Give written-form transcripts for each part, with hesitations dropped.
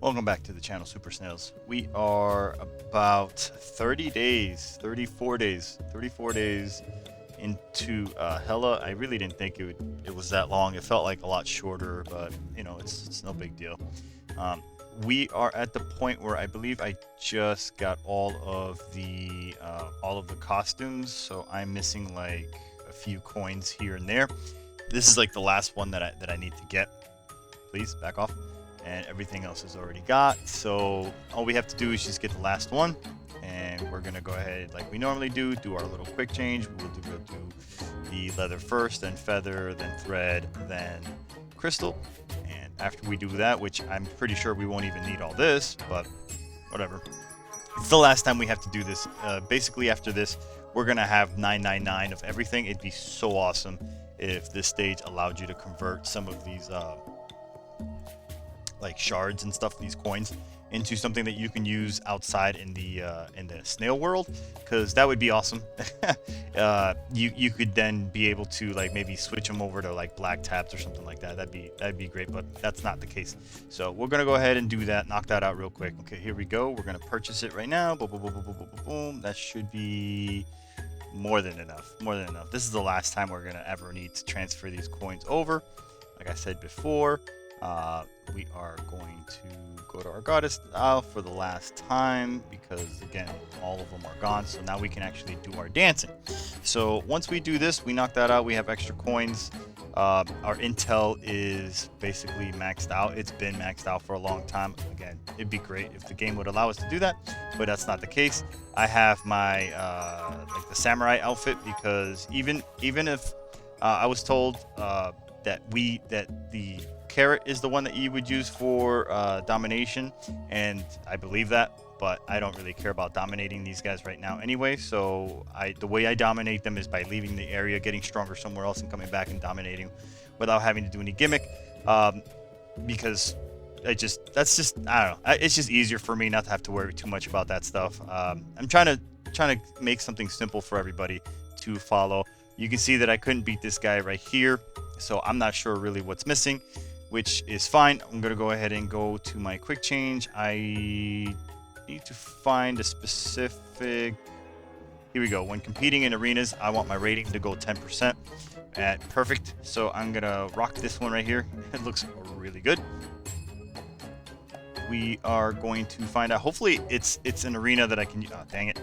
Welcome back to the channel, Super Snails. We are about 30 days, 34 days into Hella. I really didn't think it was that long. It felt like a lot shorter, but you know, it's no big deal. We are at the point where I believe I just got all of the costumes, so I'm missing like a few coins here and there. This is like the last one that I need to get. Please back off. And everything else is already got, so all we have to do is just get the last one, and we're gonna go ahead like we normally do our little quick change. We'll do the leather first, then feather, then thread, then crystal. And after we do that, which I'm pretty sure we won't even need all this, but whatever, it's the last time we have to do this. Basically after this we're gonna have 999 of everything. It'd be so awesome if this stage allowed you to convert some of these like shards and stuff, these coins, into something that you can use outside in the snail world, because that would be awesome. You could then be able to like maybe switch them over to like black tabs or something like that. That'd be great, but that's not the case. So we're gonna go ahead and do that, knock that out real quick. Okay, here we go. We're gonna purchase it right now. Boom, boom, boom, boom, boom, boom, boom, boom. That should be more than enough. More than enough. This is the last time we're gonna ever need to transfer these coins over. Like I said before, we are going to go to our goddess for the last time, because again all of them are gone, so now we can actually do our dancing. So once we do this, we knock that out, we have extra coins. Our intel is basically maxed out. It's been maxed out for a long time. Again, it'd be great if the game would allow us to do that, but that's not the case. I have my like the samurai outfit, because even if I was told that the carrot is the one that you would use for domination, and I believe that, but I don't really care about dominating these guys right now anyway. So the way I dominate them is by leaving the area, getting stronger somewhere else, and coming back and dominating without having to do any gimmick, because I don't know, it's just easier for me not to have to worry too much about that stuff. I'm trying to make something simple for everybody to follow. You can see that I couldn't beat this guy right here, so I'm not sure really what's missing, which is fine. I'm gonna go ahead and go to my quick change. I need to find a specific, here we go. When competing in arenas, I want my rating to go 10% at perfect. So I'm gonna rock this one right here. It looks really good. We are going to find out, hopefully it's an arena that I can, oh, dang it.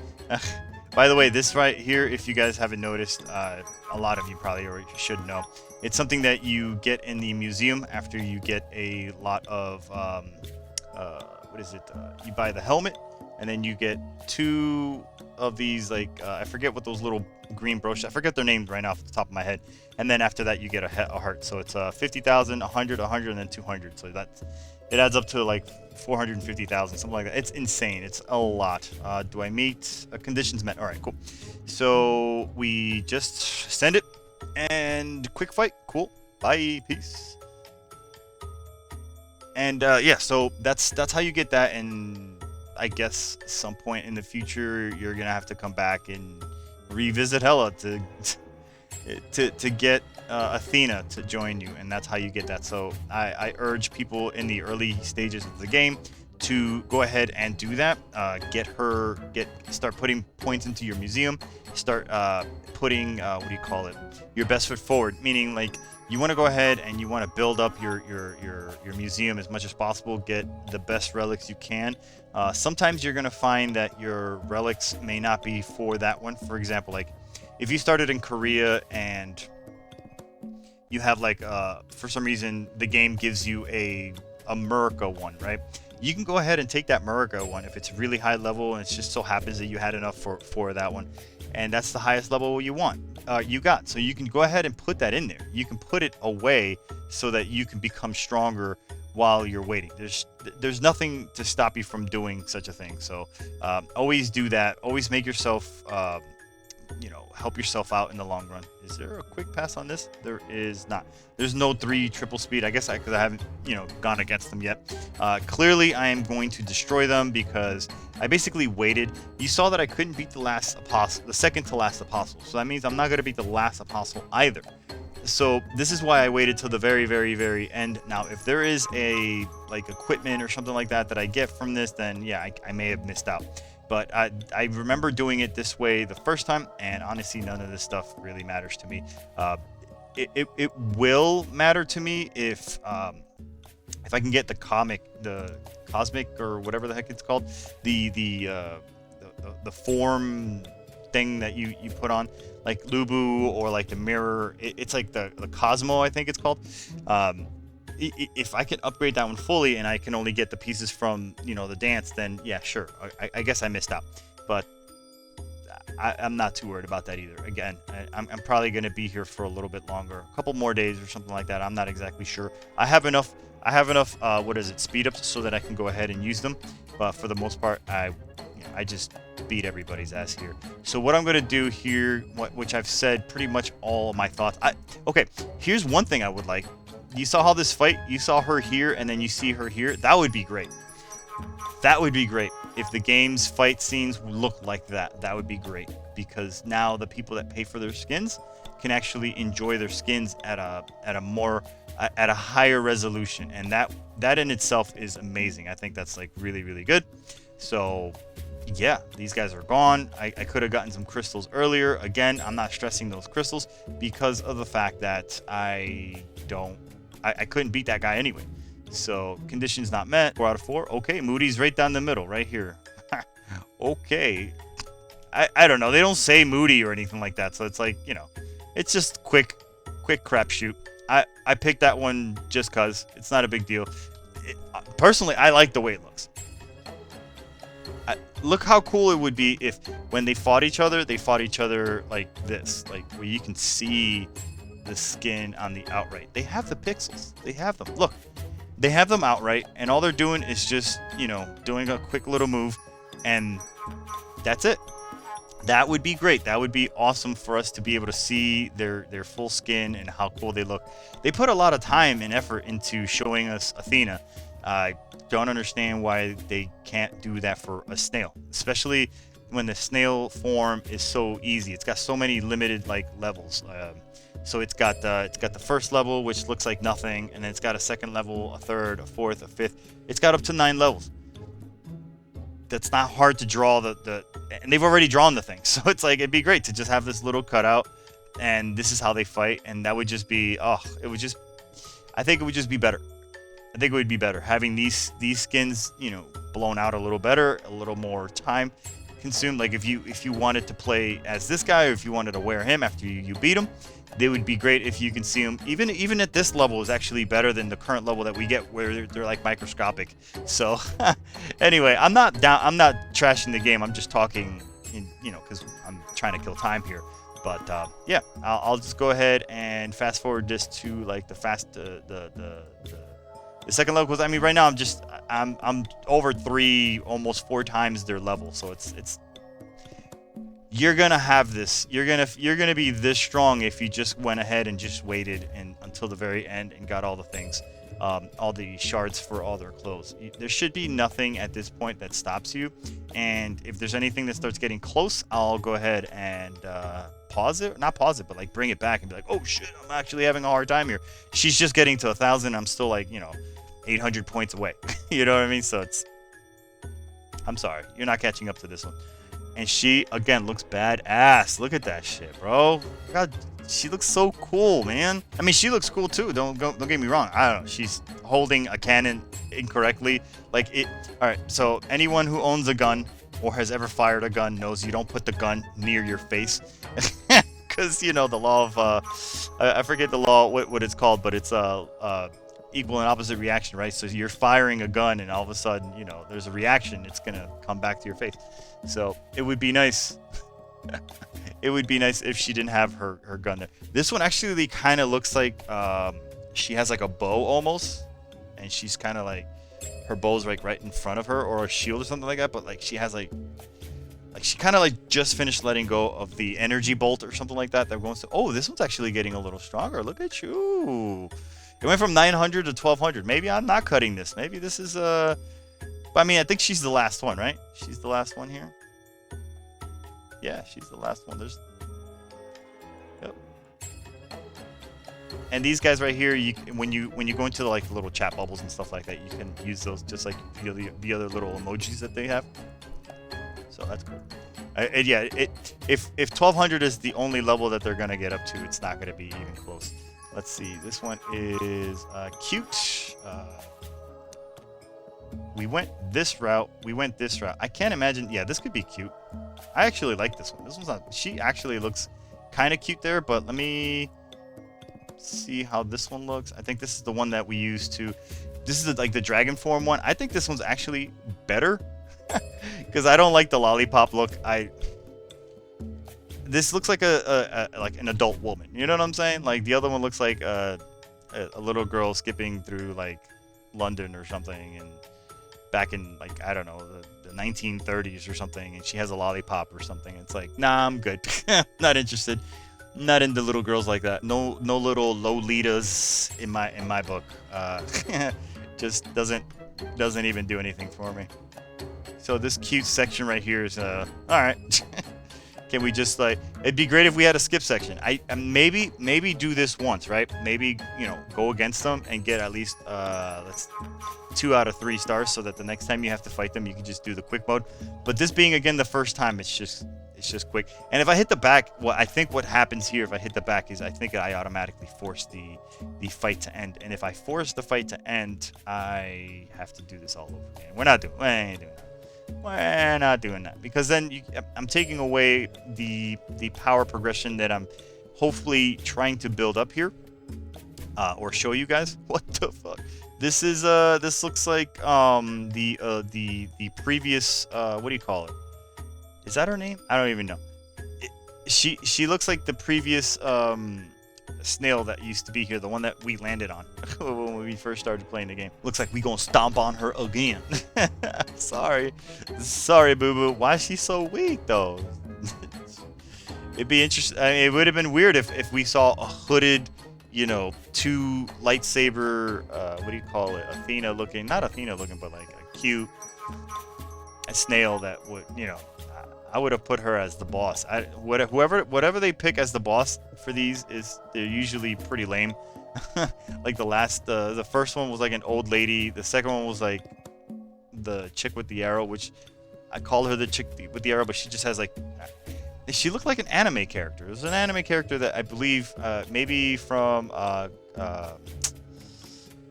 By the way, this right here, if you guys haven't noticed, a lot of you probably already should know, it's something that you get in the museum after you get a lot of, what is it? You buy the helmet, and then you get 2 of these, like, I forget what those little green broches, I forget their names right now off the top of my head. And then after that, you get a heart. So it's 50,000, 100, 100, and then 200. So it adds up to like 450,000, something like that. It's insane. It's a lot. Do I meet conditions met? All right, cool. So we just send it and quick fight. Cool. Bye. Peace. And yeah, so that's how you get that. And I guess some point in the future, you're gonna have to come back and revisit Hella to get Athena to join you, and that's how you get that. So I urge people in the early stages of the game to go ahead and do that. Start putting points into your museum. Start putting what do you call it? Your best foot forward. Meaning, like, you want to go ahead and you want to build up your museum as much as possible. Get the best relics you can. Sometimes you're gonna find that your relics may not be for that one. For example, like if you started in Korea and you have like for some reason the game gives you a Murica one, right? You can go ahead and take that Murica one if it's really high level, and it just so happens that you had enough for that one, and that's the highest level you got. So you can go ahead and put that in there. You can put it away so that you can become stronger while you're waiting. There's nothing to stop you from doing such a thing. So always do that. Always make yourself help yourself out in the long run. Is there a quick pass on this? There is not. There's no 3 triple speed. I guess because I haven't gone against them yet. Clearly I am going to destroy them because I basically waited. You saw that I couldn't beat the second to last apostle, so that means I'm not going to beat the last apostle either. So this is why I waited till the very, very, very end. Now, if there is a like equipment or something like that that I get from this, then yeah, I may have missed out. But I remember doing it this way the first time, and honestly, none of this stuff really matters to me. It will matter to me if I can get the cosmic or whatever the heck it's called, the form thing that you put on, like Lubu, or like the mirror. It's like the Cosmo, I think it's called. If I can upgrade that one fully and I can only get the pieces from, you know, the dance, then yeah, sure. I guess I missed out, but I'm not too worried about that either. Again, I'm probably going to be here for a little bit longer, a couple more days or something like that. I'm not exactly sure. I have enough what is it, speed ups, so that I can go ahead and use them. But for the most part, I just beat everybody's ass here. So what I'm going to do here, which I've said pretty much all of my thoughts. Okay, here's one thing I would like. You saw how this fight, you saw her here, and then you see her here. That would be great. That would be great. If the game's fight scenes look like that, that would be great. Because now the people that pay for their skins can actually enjoy their skins at a higher resolution. And that in itself is amazing. I think that's like really, really good. So yeah, these guys are gone. I could have gotten some crystals earlier. Again, I'm not stressing those crystals because of the fact that I couldn't beat that guy anyway. So conditions not met. 4 out of 4. Okay, Moody's right down the middle, right here. Okay. I don't know. They don't say Moody or anything like that. So it's like, you know, it's just quick crapshoot. I picked that one just cause it's not a big deal. Personally, I like the way it looks. Look how cool it would be if when they fought each other like this, like where you can see the skin on the outright. They have the pixels. They have them. Look, they have them outright, and all they're doing is just, you know, doing a quick little move, and that's it. That would be great. That would be awesome for us to be able to see their full skin and how cool they look. They put a lot of time and effort into showing us Athena. I don't understand why they can't do that for a snail, especially when the snail form is so easy. It's got so many limited like levels. So it's got the first level, which looks like nothing, and then it's got a second level, a third, a fourth, a fifth. It's got up to 9 levels. That's not hard to draw and they've already drawn the thing. So it's like, it'd be great to just have this little cutout, and this is how they fight, and that would just be, I think it would just be better. I think it would be better having these skins, you know, blown out a little better, a little more time consumed. Like if you wanted to play as this guy, or if you wanted to wear him after you beat him, they would be great if you can see them. Even at this level is actually better than the current level that we get, where they're like microscopic. So anyway, I'm not trashing the game. I'm just talking, you know, because I'm trying to kill time here. But yeah, I'll just go ahead and fast forward this to like the second level, because I mean right now I'm over 3, almost 4 times their level. So it's you're gonna have this. You're gonna be this strong if you just went ahead and just waited until the very end and got all the things, all the shards for all their clothes. There should be nothing at this point that stops you. And if there's anything that starts getting close, I'll go ahead and pause it. Not pause it, but like bring it back and be like, oh shit, I'm actually having a hard time here. She's just getting to 1,000. I'm still like, you know, 800 points away. You know what I mean? So I'm sorry, you're not catching up to this one. And she, again, looks badass. Look at that shit, bro. God, she looks so cool, man. I mean, she looks cool too. Don't get me wrong. I don't know. She's holding a cannon incorrectly. Like it. All right. So anyone who owns a gun or has ever fired a gun knows you don't put the gun near your face, because you know the law of I forget the law what it's called, but it's equal and opposite reaction, right? So you're firing a gun, and all of a sudden, you know, there's a reaction. It's gonna come back to your face. So it would be nice. It would be nice if she didn't have her gun there. This one actually kind of looks like she has like a bow almost, and she's kind of like, her bow's like right in front of her, or a shield or something like that. But like she has like she kind of like just finished letting go of the energy bolt or something like that. That goes to, oh, this one's actually getting a little stronger. Look at you. It went from 900 to 1200. Maybe I'm not cutting this. Maybe this is but I mean, I think she's the last one, right? She's the last one here. Yeah, she's the last one. Yep. And these guys right here, when you go into like the little chat bubbles and stuff like that, you can use those just like the other little emojis that they have. So that's cool. And yeah, if 1200 is the only level that they're gonna get up to, it's not gonna be even close. Let's see. This one is cute. We went this route. We went this route. I can't imagine. Yeah, this could be cute. I actually like this one. This one's not. She actually looks kind of cute there, but let me see how this one looks. I think this is the one that we used to. This is like the dragon form one. I think this one's actually better because I don't like the lollipop look. This looks like like an adult woman. You know what I'm saying? Like the other one looks like a little girl skipping through like London or something, and back in like I don't know the 1930s or something, and she has a lollipop or something. It's like, nah, I'm good. Not interested. Not into little girls like that. No little Lolitas in my book. Just doesn't even do anything for me. So this cute section right here is all right. Can we just like? It'd be great if we had a skip section. I maybe do this once, right? Maybe go against them and get at least let's 2 out of 3 stars, so that the next time you have to fight them, you can just do the quick mode. But this being again the first time, it's just quick. And if I hit the back, I think what happens here if I hit the back is I think I automatically force the fight to end. And if I force the fight to end, I have to do this all over again. We ain't doing that. We're not doing that, because then I'm taking away the power progression that I'm hopefully trying to build up here, or show you guys. What the fuck? This is this looks like the previous what do you call it? Is that her name? I don't even know. She looks like the previous snail that used to be here, the one that we landed on when we first started playing the game. Looks like we gonna stomp on her again. Sorry, boo boo. Why is she so weak though? It'd be interesting. I mean, it would have been weird if we saw a hooded, 2 lightsaber. What do you call it? Athena looking, not Athena looking, but like a cute snail that would, I would have put her as the boss. Whatever they pick as the boss for these they're usually pretty lame. Like the first one was like an old lady. The second one was like the chick with the arrow, which I call her the chick with the arrow, but she just has like, she looked like an anime character. It was an anime character that I believe maybe from the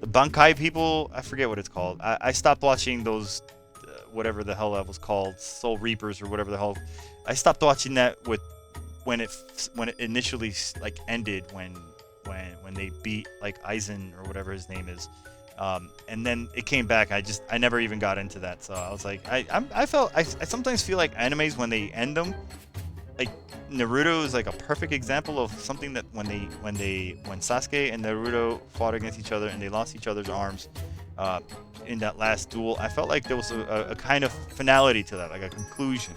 Bankai people. I forget what it's called. I stopped watching those. Whatever the hell that was called, Soul Reapers or whatever the hell. I stopped watching that when it initially like ended when they beat like Aizen or whatever his name is, and then it came back. I never even got into that. So I was like, I sometimes feel like animes when they end them, like Naruto is like a perfect example of something that when Sasuke and Naruto fought against each other and they lost each other's arms. In that last duel, I felt like there was a kind of finality to that, like a conclusion.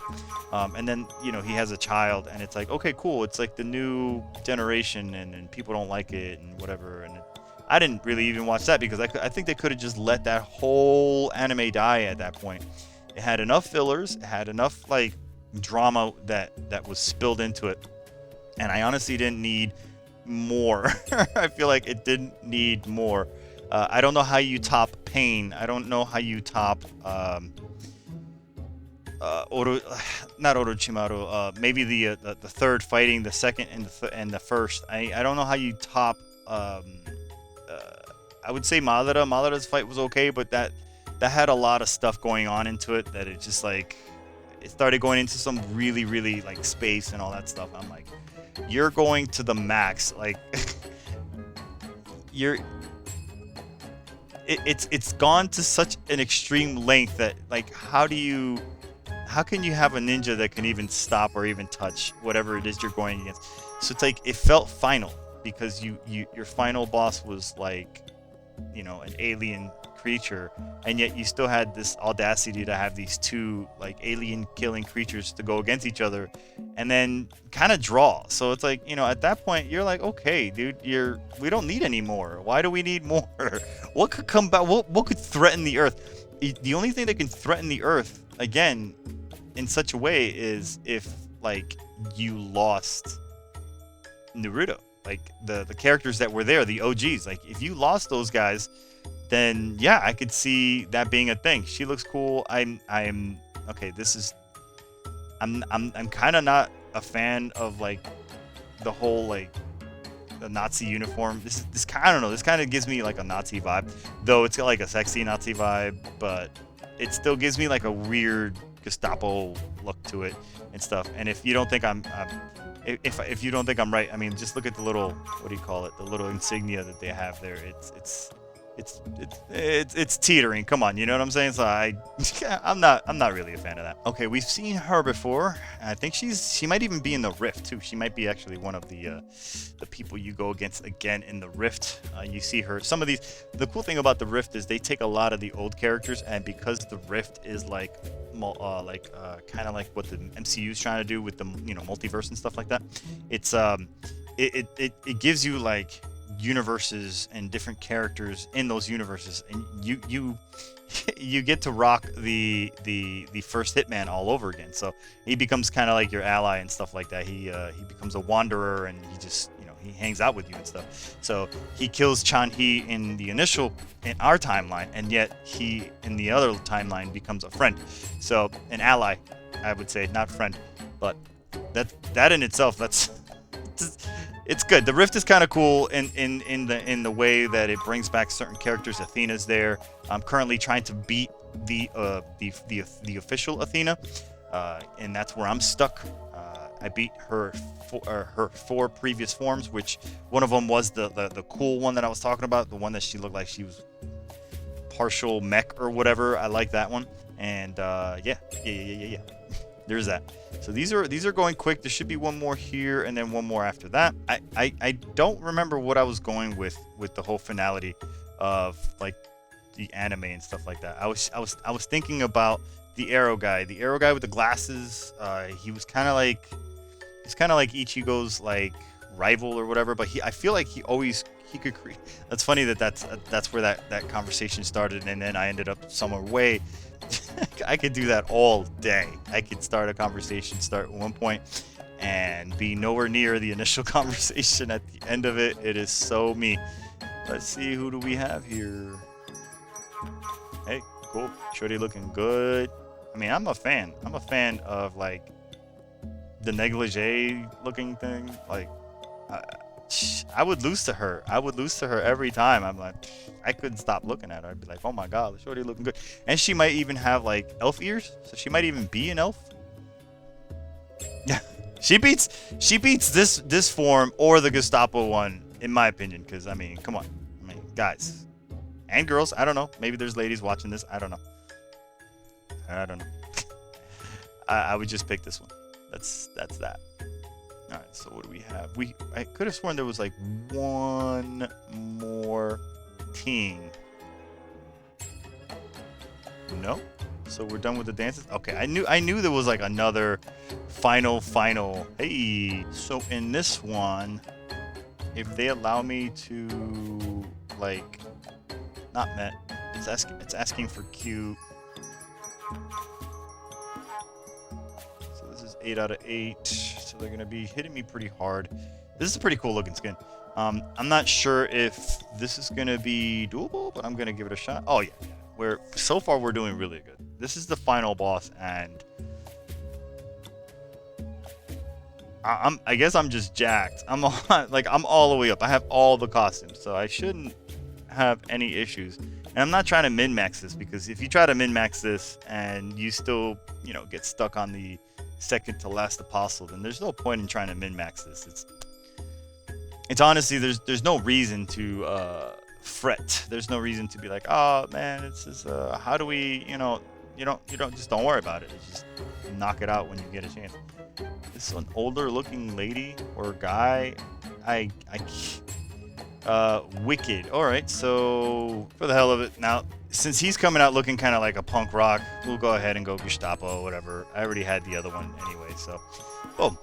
And then, he has a child, and it's like, okay, cool. It's like the new generation, and people don't like it, and whatever. And I didn't really even watch that because I think they could have just let that whole anime die at that point. It had enough fillers, it had enough like drama that was spilled into it, and I honestly didn't need more. I feel like it didn't need more. I don't know how you top Pain. I don't know how you top not Orochimaru. Maybe the third fighting the second and the first. I don't know how you top. I would say Madara. Madara's fight was okay, but that had a lot of stuff going on into it that it just like it started going into some really like space and all that stuff. I'm like, you're going to the max, like it's gone to such an extreme length that like how can you have a ninja that can even stop or even touch whatever it is you're going against? So it's like it felt final because your final boss was like an alien creature, and yet you still had this audacity to have these 2 like alien killing creatures to go against each other and then kind of draw. So it's like, at that point you're like, okay, dude, we don't need any more. Why do we need more? What could come back? What could threaten the earth? The only thing that can threaten the earth again in such a way is if like you lost Naruto. like the characters that were there, the OGs. Like if you lost those guys, then yeah, I could see that being a thing. She looks cool. I'm okay. This is I'm kind of not a fan of like the whole like the Nazi uniform. This kind I don't know. This kind of gives me like a Nazi vibe, though it's got like a sexy Nazi vibe, but it still gives me like a weird Gestapo look to it and stuff. And if you don't think if you don't think I'm right, I mean, just look at the little, what do you call it? The little insignia that they have there. It's teetering. Come on, you know what I'm saying? So I'm not really a fan of that. Okay, we've seen her before. I think she might even be in the Rift too. She might be actually one of the people you go against again in the Rift. You see her. Some of these. The cool thing about the Rift is they take a lot of the old characters, and because the Rift is like kind of like what the MCU is trying to do with the multiverse and stuff like that. It's it gives you like universes and different characters in those universes, and you get to rock the first Hitman all over again. So he becomes kind of like your ally and stuff like that. He becomes a wanderer, and he just he hangs out with you and stuff. So he kills Chan-Hee in our timeline, and yet he in the other timeline becomes a friend. So an ally, I would say, not friend, but that in itself, it's good. The Rift is kind of cool in the way that it brings back certain characters. Athena's there. I'm currently trying to beat the official Athena, and that's where I'm stuck. I beat her four previous forms, which one of them was the cool one that I was talking about, the one that she looked like she was partial mech or whatever. I like that one, and yeah. There's that. So these are going quick. There should be one more here and then one more after that. I don't remember what I was going with the whole finality of like the anime and stuff like that. I was thinking about the arrow guy with the glasses. He was kind of like Ichigo's like rival or whatever, but I feel like he could create. That's funny that's where that conversation started, and then I ended up somewhere way. I could do that all day. I could start a conversation, start at one point, and be nowhere near the initial conversation at the end of it. It is so me. Let's see, who do we have here? Hey, cool. Shorty looking good. I mean, I'm a fan. I'm a fan of like the negligee looking thing. Like, I would lose to her. I would lose to her every time. I'm like, I couldn't stop looking at her. I'd be like, oh my god, the shorty looking good. And she might even have like elf ears, so she might even be an elf. Yeah, she beats this form or the Gestapo one, in my opinion. Because I mean, come on, guys and girls. I don't know. Maybe there's ladies watching this. I don't know. I would just pick this one. That's that. All right, so what do we have? I could have sworn there was like one more team. No? So we're done with the dances? Okay, I knew there was like another final. Hey, so in this one, if they allow me to like not met, it's asking for Q. So this is 8 out of 8. So they're gonna be hitting me pretty hard. This is a pretty cool looking skin. I'm not sure if this is gonna be doable, but I'm gonna give it a shot. Oh yeah. So far we're doing really good. This is the final boss, and I guess I'm just jacked. I'm all the way up. I have all the costumes, so I shouldn't have any issues. And I'm not trying to min-max this, because if you try to min-max this and you still, get stuck on the second to last apostle, then there's no point in trying to min-max this. It's honestly, there's no reason to fret. There's no reason to be like, oh man, it's just how do we, you don't worry about it. Just knock it out when you get a chance. This is an older looking lady or guy. Wicked. All right, so for the hell of it, now since he's coming out looking kind of like a punk rock, we'll go ahead and go Gestapo, whatever. I already had the other one anyway, so boom.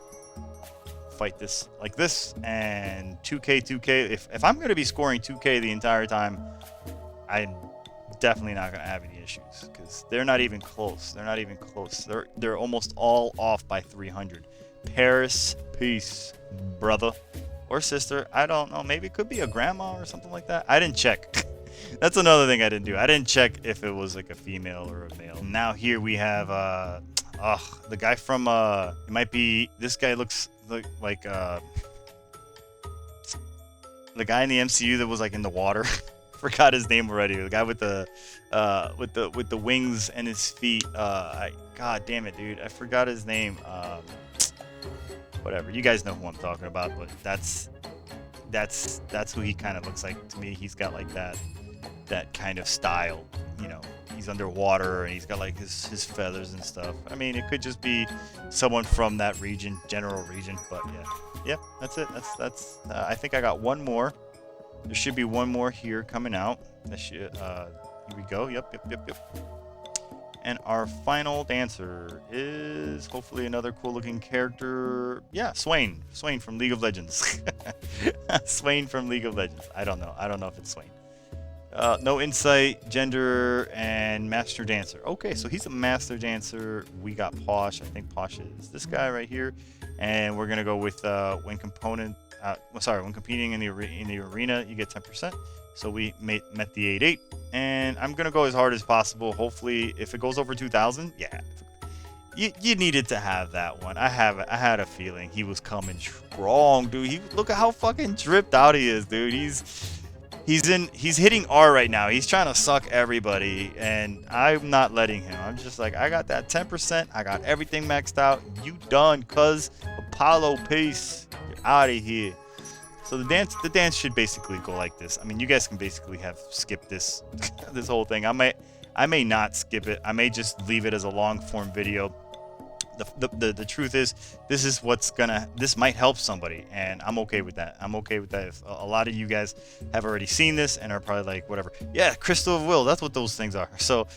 Fight this like this, and 2K. If I'm going to be scoring 2K the entire time, I'm definitely not going to have any issues, because they're not even close. They're almost all off by 300. Paris, peace, brother. or sister. I don't know. Maybe it could be a grandma or something like that. I didn't check. That's another thing I didn't do. I didn't check if it was like a female or a male. Now here we have the guy from it might be, this guy looks like the guy in the MCU that was like in the water. Forgot his name already. The guy with the wings and his feet. God damn it, dude. I forgot his name. Whatever. You guys know who I'm talking about, but that's who he kind of looks like to me. He's got like that kind of style, you know. He's underwater and he's got like his feathers and stuff. I mean, it could just be someone from that region, general region, but yeah, that's it. That's I think I got one more. There should be one more here coming out. That should, here we go. Yep. And our final dancer is hopefully another cool looking character. Yeah, Swain. Swain from League of Legends. Swain from League of Legends. I don't know if it's Swain. No insight, gender, and master dancer. Okay, so he's a master dancer. We got Posh. I think Posh is this guy right here. And we're gonna go with when competing in the arena, you get 10%. So we met the 8-8, and I'm gonna go as hard as possible. Hopefully, if it goes over 2,000, yeah, you needed to have that one. I had a feeling he was coming strong, dude. Look at how fucking dripped out he is, dude. He's hitting R right now. He's trying to suck everybody, and I'm not letting him. I'm just like, I got that 10%. I got everything maxed out. You done, cuz. Apollo, peace. You're out of here. So the dance should basically go like this. I mean, you guys can basically have skipped this this whole thing. I may not skip it. I may just leave it as a long form video. The truth is, this might help somebody, and I'm okay with that. I'm okay with that. If a lot of you guys have already seen this and are probably like, whatever, yeah, Crystal of Will, that's what those things are. So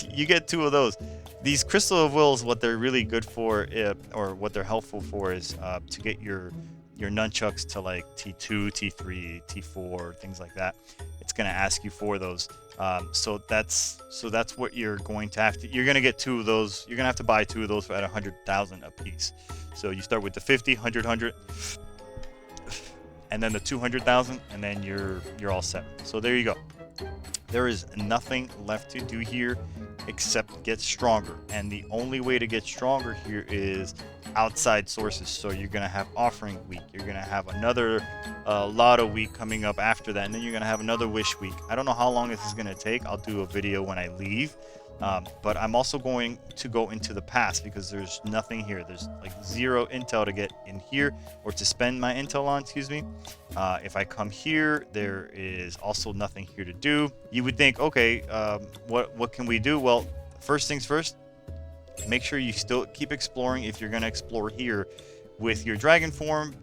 you get 2 of those. These Crystal of Wills, what they're really good for, or what they're helpful for, is to get your nunchucks to like T2, T3, T4, things like that. It's gonna ask you for those. So that's what you're going to have to. You're gonna get 2 of those. You're gonna have to buy 2 of those at 100,000 a piece. So you start with the 50, 100, and then the 200,000, and then you're all set. So there you go. There is nothing left to do here except get stronger, and the only way to get stronger here is outside sources. So you're gonna have offering week, you're gonna have another lotto week coming up after that, and then you're gonna have another wish week. I don't know how long this is gonna take. I'll do a video when I leave, but I'm also going to go into the past because there's nothing here. There's like 0 intel to get in here, or to spend my intel on, excuse me. If I come here, there is also nothing here to do. You would think, okay, what can we do? Well, first things first, make sure you still keep exploring if you're going to explore here with your dragon form,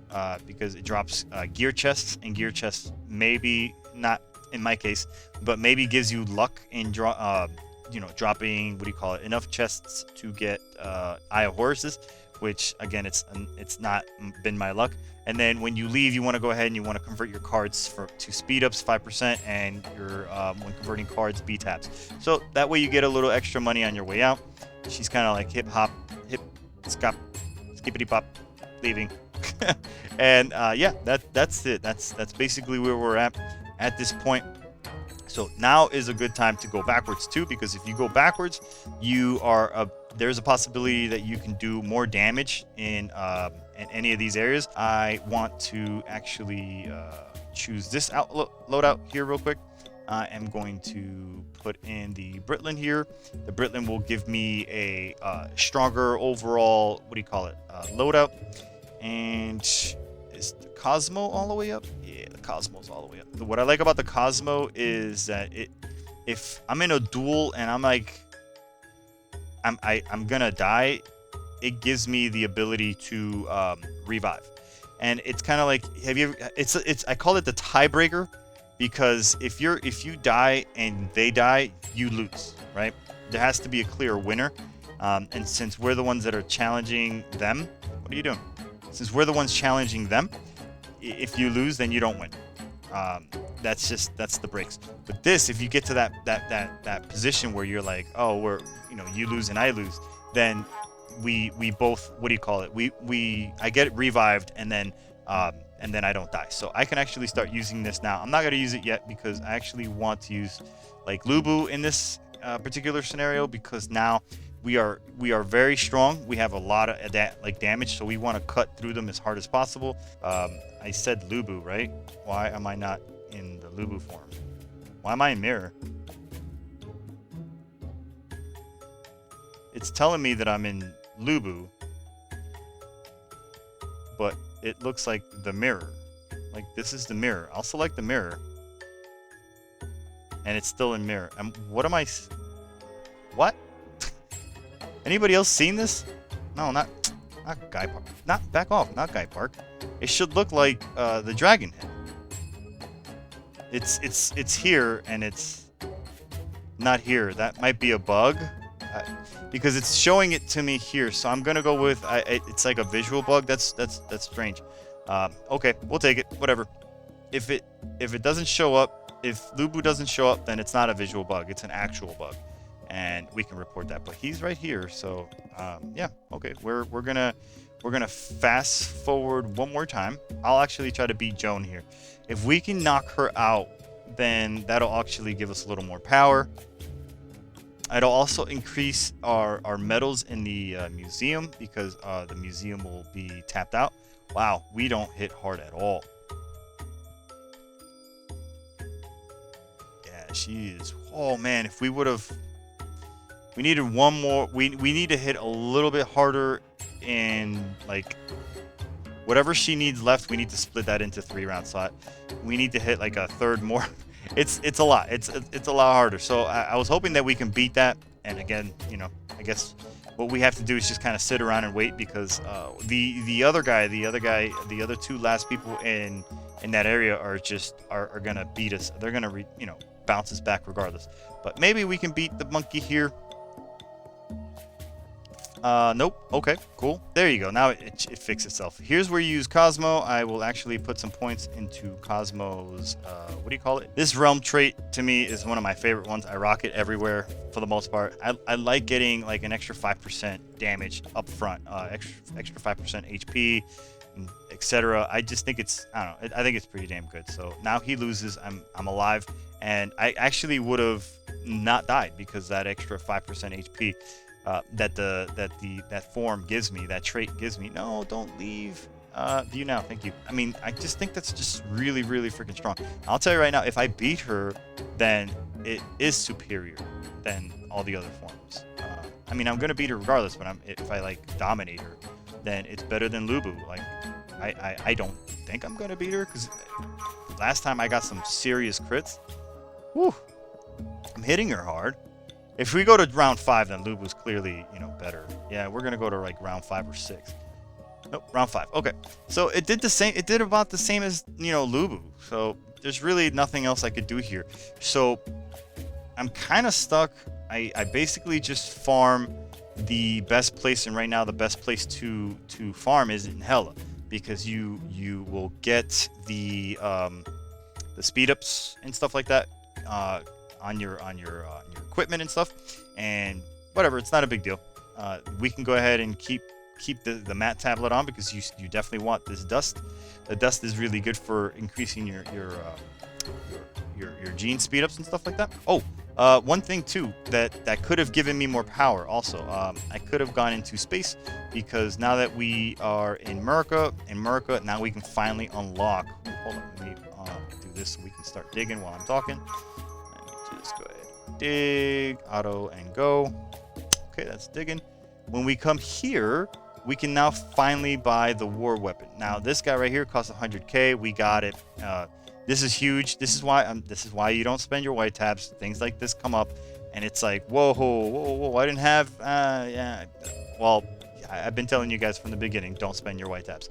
because it drops gear chests, and gear chests maybe not in my case, but maybe gives you luck in dropping, what do you call it, enough chests to get Eye of Horuses, which again, it's not been my luck. And then when you leave, you want to go ahead and you want to convert your cards to speed ups 5%, and your when converting cards, B taps. So that way you get a little extra money on your way out. She's kind of like hip scop, skippity pop, leaving. And yeah, that's it. That's basically where we're at this point. So now is a good time to go backwards too, because if you go backwards, there's a possibility that you can do more damage in any of these areas. I want to actually choose this loadout here real quick. I am going to put in the Britlin here. The Britlin will give me a stronger overall, what do you call it, loadout. And is the Cosmo all the way up? Yeah, the Cosmo's all the way up. What I like about the Cosmo is that if I'm in a duel and I'm like, I'm gonna die, it gives me the ability to revive. And it's kind of like, I call it the tiebreaker, because if you die and they die, you lose, right? There has to be a clear winner. And since we're the ones that are challenging them, what are you doing? Since we're the ones challenging them, if you lose, then you don't win. That's the breaks. But this, if you get to that position where you're like, oh, you lose and I lose, then we both, what do you call it? I get revived, and then and then I don't die. So I can actually start using this now. I'm not going to use it yet because I actually want to use like Lubu in this particular scenario, because now we are very strong. We have a lot of that like damage, so we want to cut through them as hard as possible. I said Lubu, right? Why am I not in the Lubu form? Why am I in mirror? It's telling me that I'm in Lubu, but it looks like the mirror. Like this is the mirror. I'll select the mirror, and it's still in mirror. What am I? What? Anybody else seen this? No, not Guy Park. Not back off. Not Guy Park. It should look like the Dragon Head. It's here and it's not here. That might be a bug. Because it's showing it to me here, so I'm gonna go with it's like a visual bug. That's strange. Okay, we'll take it. Whatever. If it doesn't show up, if Lubu doesn't show up, then it's not a visual bug. It's an actual bug, and we can report that. But he's right here, so yeah. Okay, we're gonna fast forward one more time. I'll actually try to beat Joan here. If we can knock her out, then that'll actually give us a little more power. It'll also increase our medals in the museum, because the museum will be tapped out. Wow, we don't hit hard at all. Yeah, she is. Oh man, if we would have, we needed one more. We need to hit a little bit harder, in like whatever she needs left. We need to split that into 3 round slot. We need to hit like a third more. It's a lot. It's a lot harder. So I was hoping that we can beat that. And again, you know, I guess what we have to do is just kind of sit around and wait, because the other 2 last people in that area are gonna beat us. They're gonna bounce us back regardless. But maybe we can beat the monkey here. Nope. Okay, cool. There you go. Now it fixed itself. Here's where you use Cosmo. I will actually put some points into Cosmo's, what do you call it? This realm trait, to me, is one of my favorite ones. I rock it everywhere for the most part. I like getting like an extra 5% damage up front, extra 5% HP, etc. I just think it's, I don't know, I think it's pretty damn good. So now he loses, I'm alive, and I actually would have not died because that extra 5% HP that form gives me, that trait gives me. No, don't leave. View now, thank you. I mean, I just think that's just really, really freaking strong. I'll tell you right now, if I beat her, then it is superior than all the other forms. I mean, I'm gonna beat her regardless, but if I like dominate her, then it's better than Lubu. Like, I don't think I'm gonna beat her, because last time I got some serious crits. Whew, I'm hitting her hard. If we go to round 5, then Lubu's clearly, better. Yeah, we're gonna go to like round 5 or 6. Nope, round 5. Okay, so it did the same. It did about the same as Lubu. So there's really nothing else I could do here. So I'm kind of stuck. I basically just farm the best place, and right now the best place to farm is in Hela, because you will get the speed ups and stuff like that on your equipment and stuff, and whatever. It's not a big deal. We can go ahead and keep the mat tablet on, because you definitely want this dust. The dust is really good for increasing your gene speed ups and stuff like that. Oh, one thing too that could have given me more power also. I could have gone into space, because now that we are in America, now we can finally unlock. Hold on, let me do this so we can start digging while I'm talking. Let me just go ahead, dig, auto, and go. Okay, that's digging. When we come here, we can now finally buy the war weapon. Now this guy right here costs 100k. We got it. This is huge. This is why you don't spend your white tabs. Things like this come up, and it's like, whoa! I didn't have. Yeah. Well, I've been telling you guys from the beginning, don't spend your white tabs,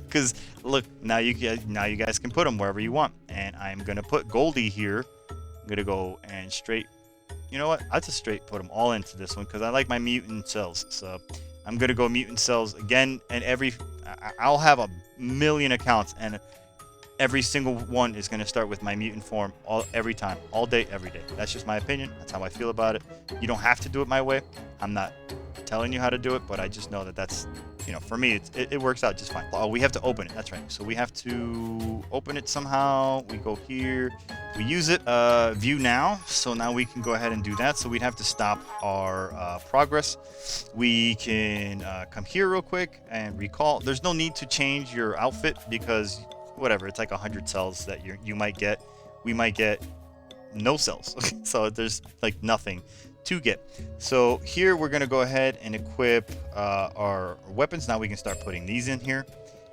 because look, now you guys can put them wherever you want. And I'm gonna put Goldie here. I'm gonna go and straight. You know what? I'll just straight put them all into this one, because I like my mutant cells. So I'm gonna go mutant cells again, and I'll have a million accounts, and every single one is going to start with my mutant form every time, all day, every day. That's just my opinion. That's how I feel about it. You don't have to do it my way. I'm not telling you how to do it, but I just know that that's, you know, for me, it works out just fine. Oh, we have to open it. That's right. So we have to open it somehow. We go here. We use it, view now. So now we can go ahead and do that. So we'd have to stop our progress. We can come here real quick and recall. There's no need to change your outfit because whatever, it's like 100 cells that you might get. We might get no cells. So there's like nothing to get. So here we're going to go ahead and equip our weapons. Now we can start putting these in here.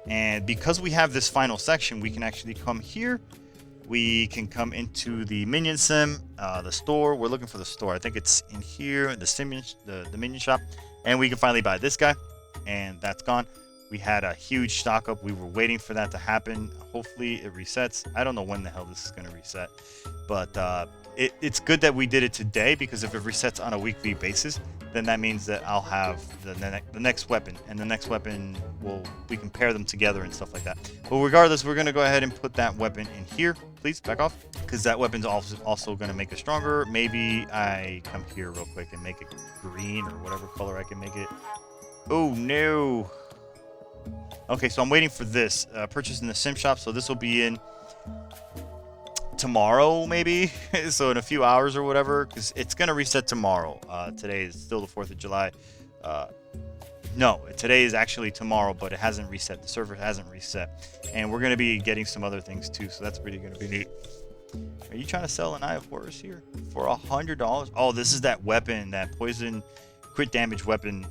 And because we have this final section, we can actually come here. We can come into the minion sim, the store. We're looking for the store. I think it's in here, the minion shop. And we can finally buy this guy. And that's gone. We had a huge stock up. We were waiting for that to happen. Hopefully it resets. I don't know when the hell this is going to reset. But it's good that we did it today, because if it resets on a weekly basis, then that means that I'll have the next weapon, and the next weapon we can pair them together and stuff like that. But regardless, we're going to go ahead and put that weapon in here. Please back off, because that weapon's also going to make us stronger. Maybe I come here real quick and make it green or whatever color I can make it. Oh no. Okay, so I'm waiting for this purchase in the sim shop. So this will be in tomorrow, maybe. So in a few hours or whatever, because it's gonna reset tomorrow. Today is still the 4th of July. No, today is actually tomorrow, but it hasn't reset. The server hasn't reset, and we're gonna be getting some other things too. So that's pretty gonna be neat. Are you trying to sell an Eye of Horus here for $100? Oh, this is that weapon, that poison crit damage weapon.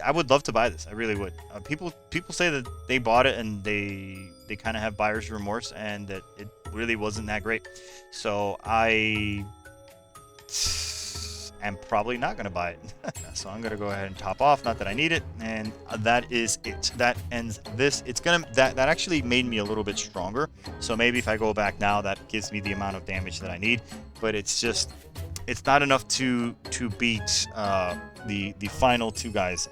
I would love to buy this. I really would. People say that they bought it and they kind of have buyer's remorse, and that it really wasn't that great. So I am probably not going to buy it. So I'm going to go ahead and top off. Not that I need it. And that is it. That ends this. It's gonna that actually made me a little bit stronger. So maybe if I go back now, that gives me the amount of damage that I need. But it's not enough to beat the final two guys.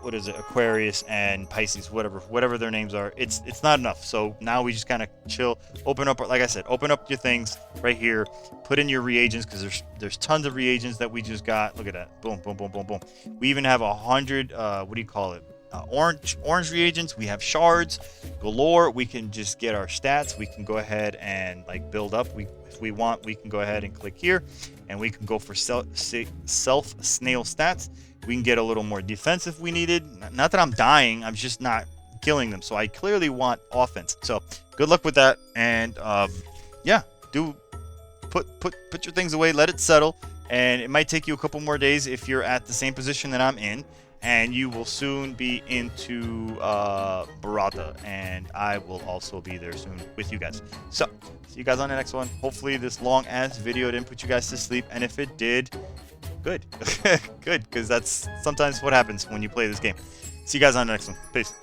What is it? Aquarius and Pisces, whatever their names are. It's not enough. So now we just kind of chill. Open up, like I said, open up your things right here. Put in your reagents, because there's tons of reagents that we just got. Look at that. Boom, boom, boom, boom, boom. We even have 100. What do you call it? Orange reagents. We have shards galore. We can just get our stats. We can go ahead and like build up. If we want, we can go ahead and click here, and we can go for self snail stats. We can get a little more defense if we needed. Not that I'm dying, I'm just not killing them. So I clearly want offense. So good luck with that. And yeah, put your things away, let it settle. And it might take you a couple more days if you're at the same position that I'm in. And you will soon be into Barata, and I will also be there soon with you guys. So, see you guys on the next one. Hopefully this long-ass video didn't put you guys to sleep, and if it did, good. Good, because that's sometimes what happens when you play this game. See you guys on the next one. Peace.